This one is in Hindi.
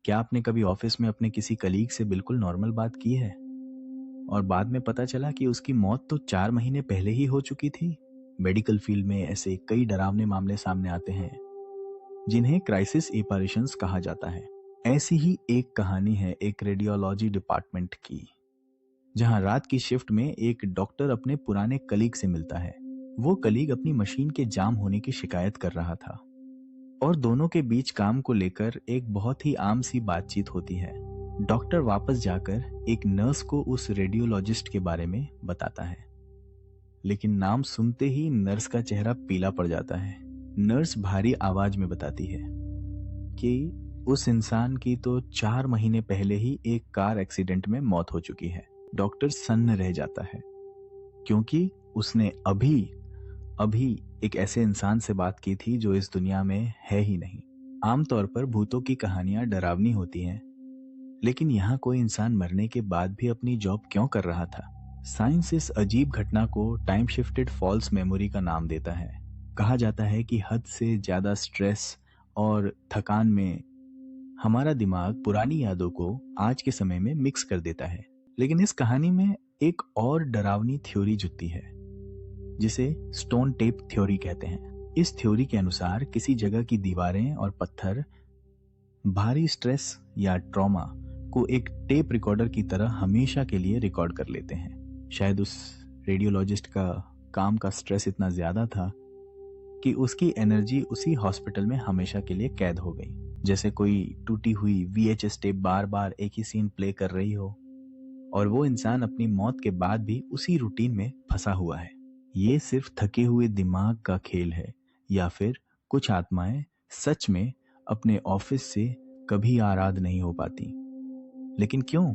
क्या आपने कभी ऑफिस में अपने किसी कलीग से बिल्कुल नॉर्मल बात की है और बाद में पता चला कि उसकी मौत तो 4 महीने पहले ही हो चुकी थी? मेडिकल फील्ड में ऐसे कई डरावने मामले सामने आते हैं जिन्हें क्राइसिस एपaritions कहा जाता है। ऐसी ही एक कहानी है एक रेडियोलॉजी डिपार्टमेंट की, जहां रात की शिफ्ट में एक डॉक्टर अपने पुराने कलीग से मिलता है। वो कलीग अपनी मशीन के जाम होने की शिकायत कर रहा था और दोनों के बीच काम को लेकर एक बहुत ही आम सी बातचीत होती है। डॉक्टर वापस जाकर एक नर्स को उस रेडियोलॉजिस्ट के बारे में बताता है, लेकिन नाम सुनते ही नर्स का चेहरा पीला पड़ जाता है। नर्स भारी आवाज में बताती है कि उस इंसान की तो 4 महीने पहले ही एक कार एक्सीडेंट में मौत हो चुकी है। डॉक्टर सन्न रह जाता है क्योंकि उसने अभी अभी एक ऐसे इंसान से बात की थी जो इस दुनिया में है ही नहीं। आमतौर पर भूतों की कहानियां डरावनी होती हैं, लेकिन यहाँ कोई इंसान मरने के बाद भी अपनी जॉब क्यों कर रहा था? साइंस इस अजीब घटना को टाइम शिफ्टेड फॉल्स मेमोरी का नाम देता है। कहा जाता है कि हद से ज्यादा स्ट्रेस और थकान में हमारा दिमाग पुरानी यादों को आज के समय में मिक्स कर देता है। लेकिन इस कहानी में एक और डरावनी थ्योरी जुड़ती है, जिसे स्टोन टेप थ्योरी कहते हैं। इस थ्योरी के अनुसार किसी जगह की दीवारें और पत्थर भारी स्ट्रेस या ट्रॉमा को एक टेप रिकॉर्डर की तरह हमेशा के लिए रिकॉर्ड कर लेते हैं। शायद उस रेडियोलॉजिस्ट का काम का स्ट्रेस इतना ज्यादा था कि उसकी एनर्जी उसी हॉस्पिटल में हमेशा के लिए कैद हो गई। जैसे कोई टूटी हुई VHS टेप बार बार एक ही सीन प्ले कर रही हो और वो इंसान अपनी मौत के बाद भी उसी रूटीन में फंसा हुआ है। ये सिर्फ थके हुए दिमाग का खेल है, या फिर कुछ आत्माएं सच में अपने ऑफिस से कभी आराध नहीं हो पाती। लेकिन क्यों?